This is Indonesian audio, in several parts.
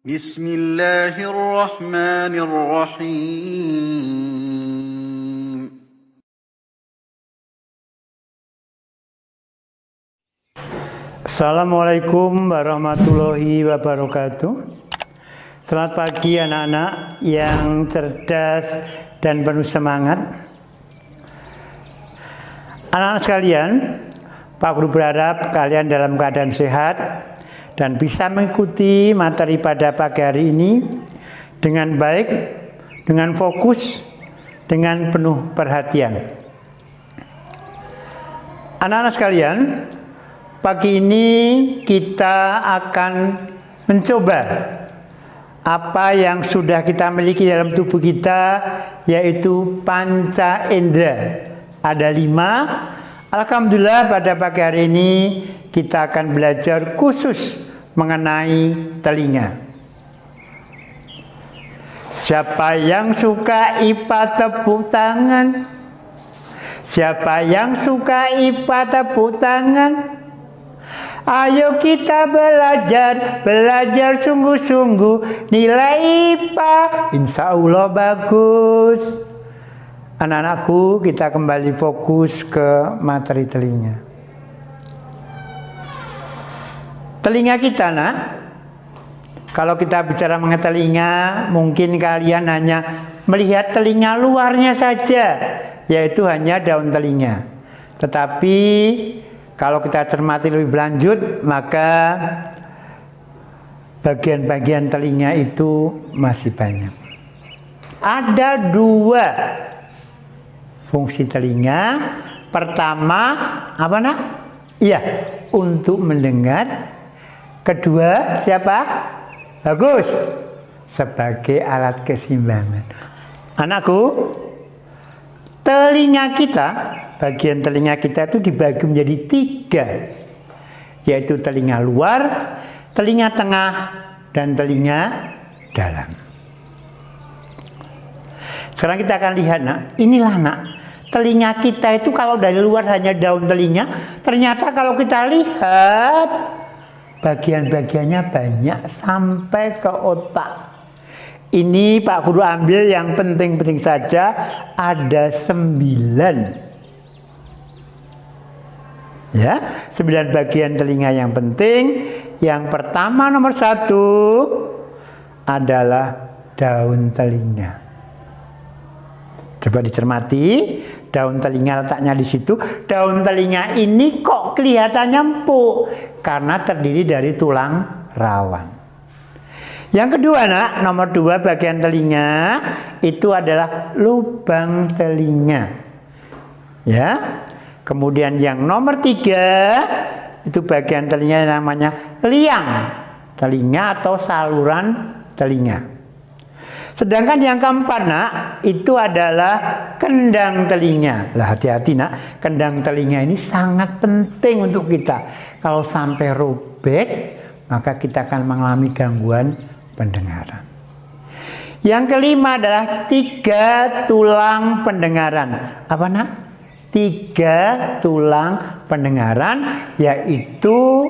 Bismillahirrahmanirrahim. Assalamualaikum warahmatullahi wabarakatuh. Selamat pagi anak-anak yang cerdas dan penuh semangat. Anak-anak sekalian, Pak Guru berharap kalian dalam keadaan sehat dan bisa mengikuti materi pada pagi hari ini dengan baik, dengan fokus, dengan penuh perhatian. Anak-anak sekalian, pagi ini kita akan mencoba apa yang sudah kita miliki dalam tubuh kita, yaitu panca indera. Ada 5. Alhamdulillah pada pagi hari ini kita akan belajar khusus mengenai telinga. Siapa yang suka IPA tepuk tangan? Siapa yang suka IPA tepuk tangan? Ayo kita belajar sungguh-sungguh, nilai IPA insya Allah bagus. Anak-anakku, kita kembali fokus ke materi telinga. Telinga kita, nak, kalau kita bicara mengenai telinga, mungkin kalian hanya melihat telinga luarnya saja, yaitu hanya daun telinga. Tetapi kalau kita cermati lebih lanjut, maka bagian-bagian telinga itu masih banyak. Ada 2 fungsi telinga. Pertama, apa nak? Iya, untuk mendengar. Kedua, siapa? Bagus, sebagai alat keseimbangan. Anakku, telinga kita, bagian telinga kita itu dibagi menjadi 3, yaitu telinga luar, telinga tengah, dan telinga dalam. Sekarang kita akan lihat, nak, inilah, nak, telinga kita itu kalau dari luar hanya daun telinga, ternyata kalau kita lihat bagian-bagiannya banyak sampai ke otak. Ini Pak Guru ambil yang penting-penting saja, ada 9. Ya, 9 bagian telinga yang penting. Yang pertama, nomor 1 adalah daun telinga. Coba dicermati, daun telinga letaknya di situ. Daun telinga ini kok kelihatannya empuk karena terdiri dari tulang rawan. Yang kedua, nak, nomor 2 bagian telinga itu adalah lubang telinga. Ya. Kemudian yang nomor 3 itu bagian telinga yang namanya liang telinga atau saluran telinga. Sedangkan yang keempat, nak, itu adalah kendang telinga. Lah, hati-hati, nak, kendang telinga ini sangat penting untuk kita. Kalau sampai robek, maka kita akan mengalami gangguan pendengaran. Yang kelima adalah 3 tulang pendengaran. Apa, nak? 3 tulang pendengaran, yaitu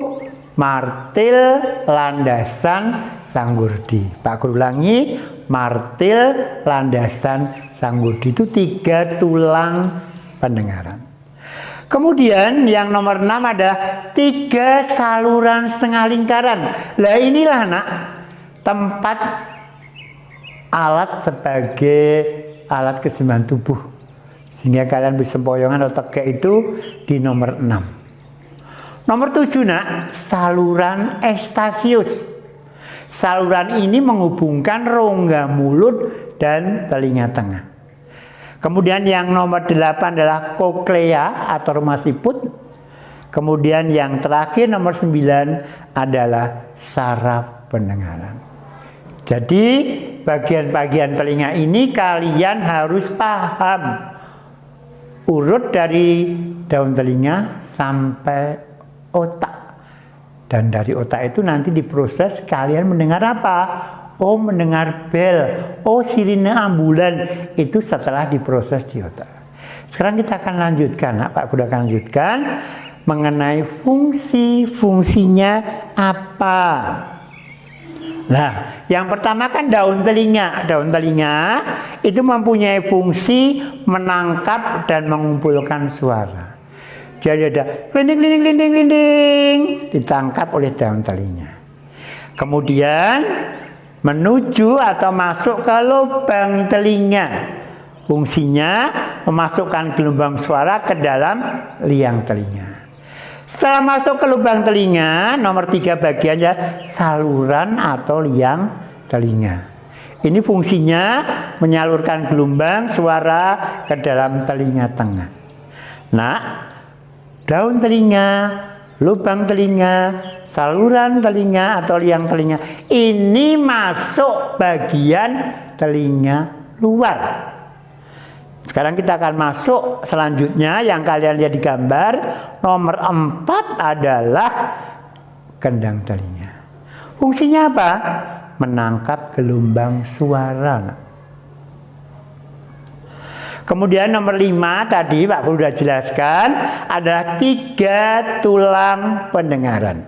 martil, landasan, sanggurdi. Pak Guru ulangi, martil, landasan, sanggurdi itu 3 tulang pendengaran. Kemudian yang nomor 6 adalah 3 saluran setengah lingkaran. Lah, inilah, nak, tempat alat sebagai alat keseimbangan tubuh, sehingga kalian bisa sempoyongan atau tegak itu di nomor 6. Nomor 7, nak, saluran Eustachius. Saluran ini menghubungkan rongga mulut dan telinga tengah. Kemudian yang nomor 8 adalah koklea atau rumah siput. Kemudian yang terakhir nomor 9 adalah saraf pendengaran. Jadi bagian-bagian telinga ini kalian harus paham urut dari daun telinga sampai otak. Dan dari otak itu nanti diproses kalian mendengar apa? Oh, mendengar bel. Oh, sirine ambulan. Itu setelah diproses di otak. Sekarang kita akan lanjutkan, nah, Pak Guru akan lanjutkan mengenai fungsi-fungsinya apa. Nah, yang pertama kan daun telinga. Daun telinga itu mempunyai fungsi menangkap dan mengumpulkan suara. Jadi ada glinding, ditangkap oleh daun telinga. Kemudian menuju atau masuk ke lubang telinga. Fungsinya memasukkan gelombang suara ke dalam liang telinga. Setelah masuk ke lubang telinga, nomor 3 bagiannya saluran atau liang telinga. Ini fungsinya menyalurkan gelombang suara ke dalam telinga tengah. Nah, daun telinga, lubang telinga, saluran telinga atau liang telinga, ini masuk bagian telinga luar. Sekarang kita akan masuk selanjutnya yang kalian lihat di gambar. Nomor 4 adalah kendang telinga. Fungsinya apa? Menangkap gelombang suara. Kemudian nomor 5 tadi Pak Guru sudah jelaskan adalah 3 tulang pendengaran.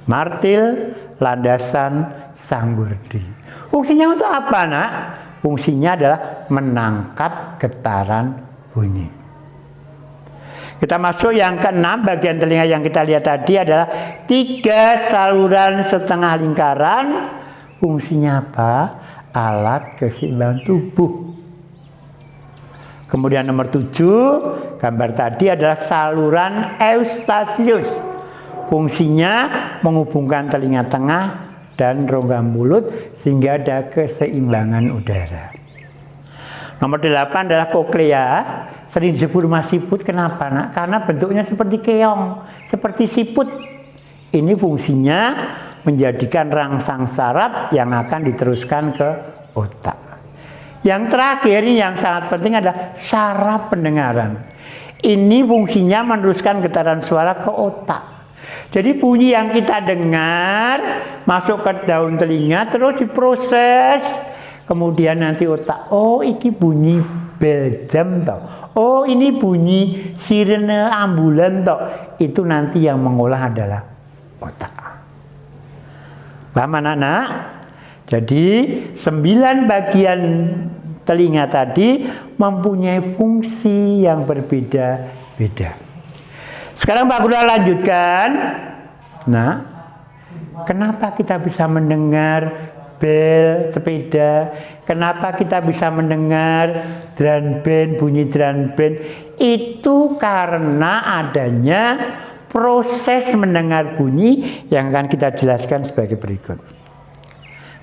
Martil, landasan, sanggurdi. Fungsinya untuk apa, Nak? Fungsinya adalah menangkap getaran bunyi. Kita masuk yang ke-6, bagian telinga yang kita lihat tadi adalah 3 saluran setengah lingkaran. Fungsinya apa? Alat keseimbangan tubuh. Kemudian nomor 7, gambar tadi adalah saluran eustasius. Fungsinya menghubungkan telinga tengah dan rongga mulut sehingga ada keseimbangan udara. Nomor 8 adalah koklea, sering disebut rumah siput. Kenapa, Nak? Karena bentuknya seperti keong, seperti siput. Ini fungsinya menjadikan rangsang saraf yang akan diteruskan ke otak. Yang terakhir ini yang sangat penting adalah saraf pendengaran. Ini fungsinya meneruskan getaran suara ke otak. Jadi bunyi yang kita dengar masuk ke daun telinga terus diproses, kemudian nanti otak, oh ini bunyi bel jam toh, oh ini bunyi sirene ambulan toh, itu nanti yang mengolah adalah otak. Paham anak-anak? Jadi 9 bagian telinga tadi mempunyai fungsi yang berbeda-beda. Sekarang Pak Guru lanjutkan. Nah, kenapa kita bisa mendengar bel sepeda? Kenapa kita bisa mendengar drum band, bunyi drum band? Itu karena adanya proses mendengar bunyi yang akan kita jelaskan sebagai berikut.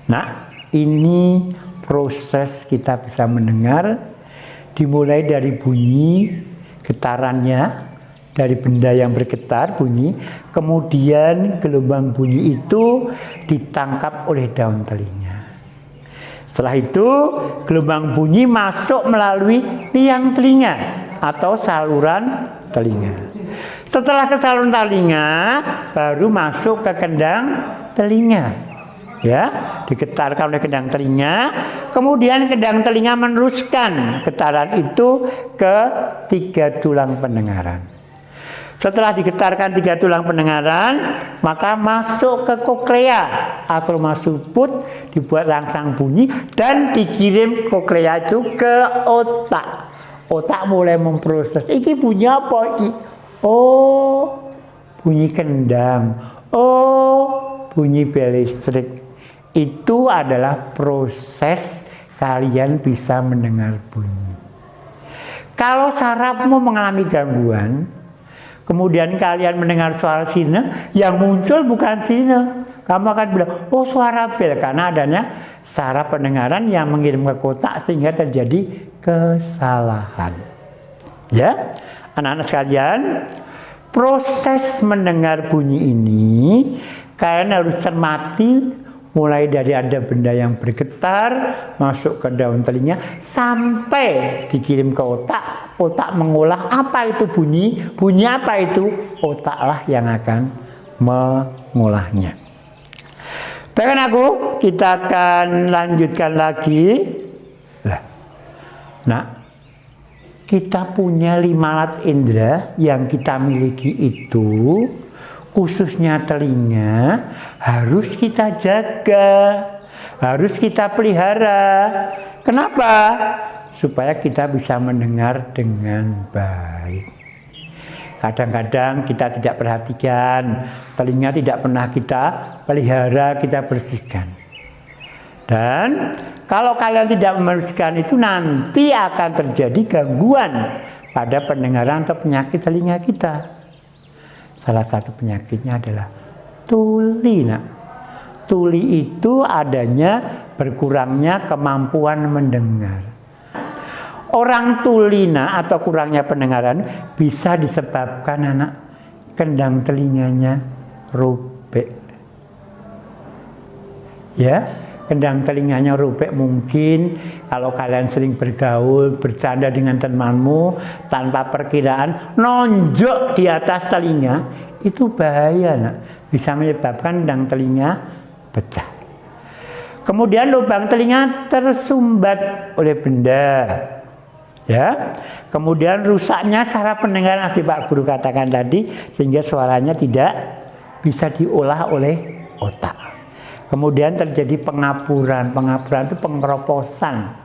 Nah, ini proses kita bisa mendengar dimulai dari bunyi, getarannya, dari benda yang bergetar bunyi, kemudian gelombang bunyi itu ditangkap oleh daun telinga. Setelah itu gelombang bunyi masuk melalui liang telinga atau saluran telinga. Setelah ke saluran telinga baru masuk ke kendang telinga. Ya, digetarkan oleh kendang telinga, kemudian kendang telinga meneruskan getaran itu ke 3 tulang pendengaran. Setelah digetarkan 3 tulang pendengaran, maka masuk ke koklea atau rumah siput, dibuat rangsang bunyi dan dikirim koklea itu ke otak. Otak mulai memproses. Iki bunyi apa iki? Oh, bunyi kendang. Oh, bunyi bel listrik. Itu adalah proses kalian bisa mendengar bunyi. Kalau sarafmu mengalami gangguan, kemudian kalian mendengar suara sirine, yang muncul bukan sirine. Kamu akan bilang, oh suara bel, karena adanya saraf pendengaran yang mengirim ke otak sehingga terjadi kesalahan. Ya, anak-anak sekalian, proses mendengar bunyi ini kalian harus cermati. Mulai dari ada benda yang bergetar masuk ke daun telinga sampai dikirim ke otak. Otak mengolah apa itu bunyi, bunyi apa itu, otaklah yang akan mengolahnya. Baik aku, kita akan lanjutkan lagi. Nah, kita punya 5 alat indera yang kita miliki itu khususnya telinga, harus kita jaga, harus kita pelihara. Kenapa? Supaya kita bisa mendengar dengan baik. Kadang-kadang kita tidak perhatikan, telinga tidak pernah kita pelihara, kita bersihkan. Dan kalau kalian tidak membersihkan itu, nanti akan terjadi gangguan pada pendengaran atau penyakit telinga kita. Salah satu penyakitnya adalah tuli. Nah, tuli itu adanya berkurangnya kemampuan mendengar. Orang tulina atau kurangnya pendengaran bisa disebabkan anak kendang telinganya robek. Ya, kendang telinganya robek mungkin kalau kalian sering bergaul, bercanda dengan temanmu tanpa perkiraan nonjok di atas telinga, itu bahaya, nak. Bisa menyebabkan kendang telinga pecah. Kemudian lubang telinga tersumbat oleh benda. Ya, kemudian rusaknya saraf pendengaran, seperti Pak Guru katakan tadi, sehingga suaranya tidak bisa diolah oleh otak. Kemudian terjadi pengapuran itu pengeroposan.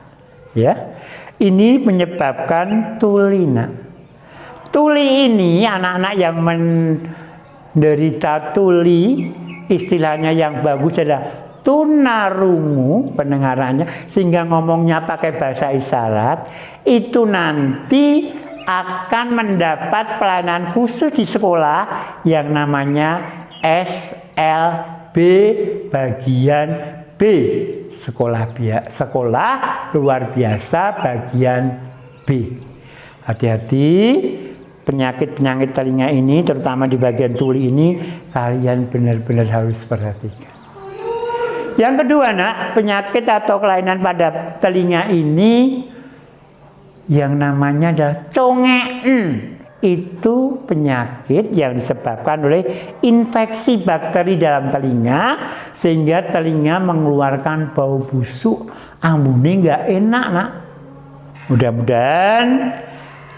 Ya, ini menyebabkan tulina. Tuli ini, anak-anak yang menderita tuli, istilahnya yang bagus adalah tunarungu pendengarannya, sehingga ngomongnya pakai bahasa isyarat, itu nanti akan mendapat pelayanan khusus di sekolah yang namanya SLB bagian B, sekolah luar biasa bagian B. Hati-hati, penyakit-penyakit telinga ini, terutama di bagian tuli ini, kalian benar-benar harus perhatikan. Yang kedua, nak, penyakit atau kelainan pada telinga ini yang namanya adalah congeken. Itu penyakit yang disebabkan oleh infeksi bakteri dalam telinga, sehingga telinga mengeluarkan bau busuk, ambune nggak enak, nak. Mudah-mudahan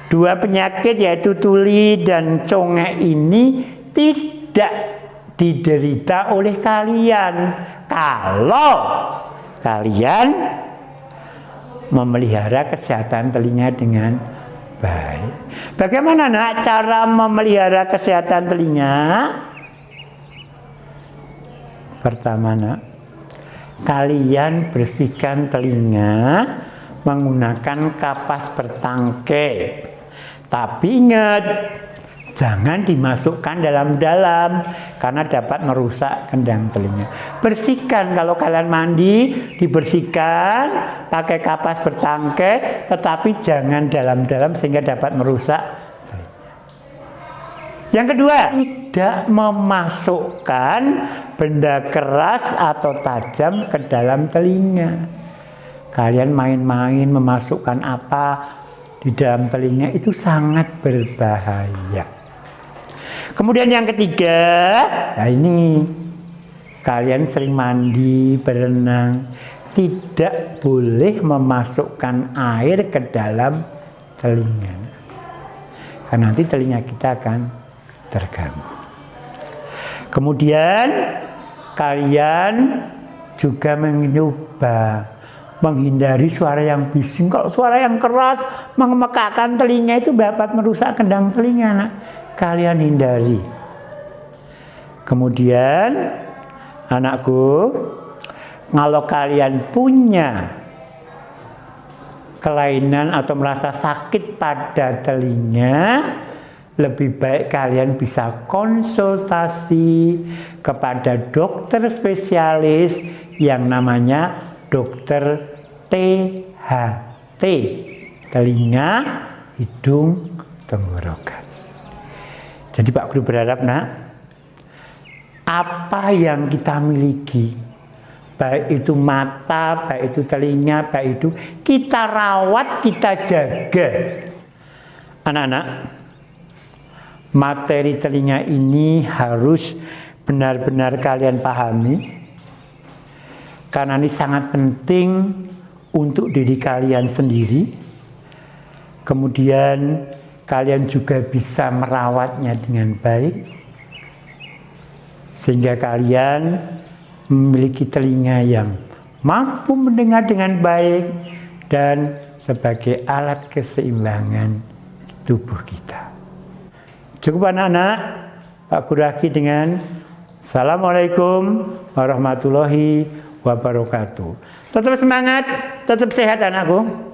dua penyakit yaitu tuli dan congek ini tidak diderita oleh kalian kalau kalian memelihara kesehatan telinga dengan baik. Bagaimana, nak, cara memelihara kesehatan telinga? Pertama, nak, kalian bersihkan telinga menggunakan kapas bertangkai. Tapi ingat, jangan dimasukkan dalam-dalam karena dapat merusak kendang telinga. Bersihkan, kalau kalian mandi dibersihkan pakai kapas bertangkai, tetapi jangan dalam-dalam sehingga dapat merusak telinga. Yang kedua, tidak memasukkan benda keras atau tajam ke dalam telinga. Kalian main-main memasukkan apa di dalam telinga itu sangat berbahaya. Kemudian yang ketiga, nah ini kalian sering mandi, berenang, tidak boleh memasukkan air ke dalam telinga, karena nanti telinga kita akan terganggu. Kemudian kalian juga mencoba menghindari suara yang bising. Kalau suara yang keras memekakkan telinga itu dapat merusak kendang telinga, nak. Kalian hindari. Kemudian anakku, kalau kalian punya kelainan atau merasa sakit pada telinga, lebih baik kalian bisa konsultasi kepada dokter spesialis yang namanya dokter THT, telinga, hidung, tenggorokan. Jadi Pak Guru berharap, nak, apa yang kita miliki, baik itu mata, baik itu telinga, baik itu kita rawat, kita jaga. Anak-anak, materi telinga ini harus benar-benar kalian pahami, karena ini sangat penting untuk diri kalian sendiri. Kemudian kalian juga bisa merawatnya dengan baik. sehingga kalian memiliki telinga yang mampu mendengar dengan baik dan sebagai alat keseimbangan tubuh kita. Cukup anak-anak, Pak Guru akhir dengan Assalamualaikum warahmatullahi wabarakatuh. Tetap semangat, tetap sehat anakku.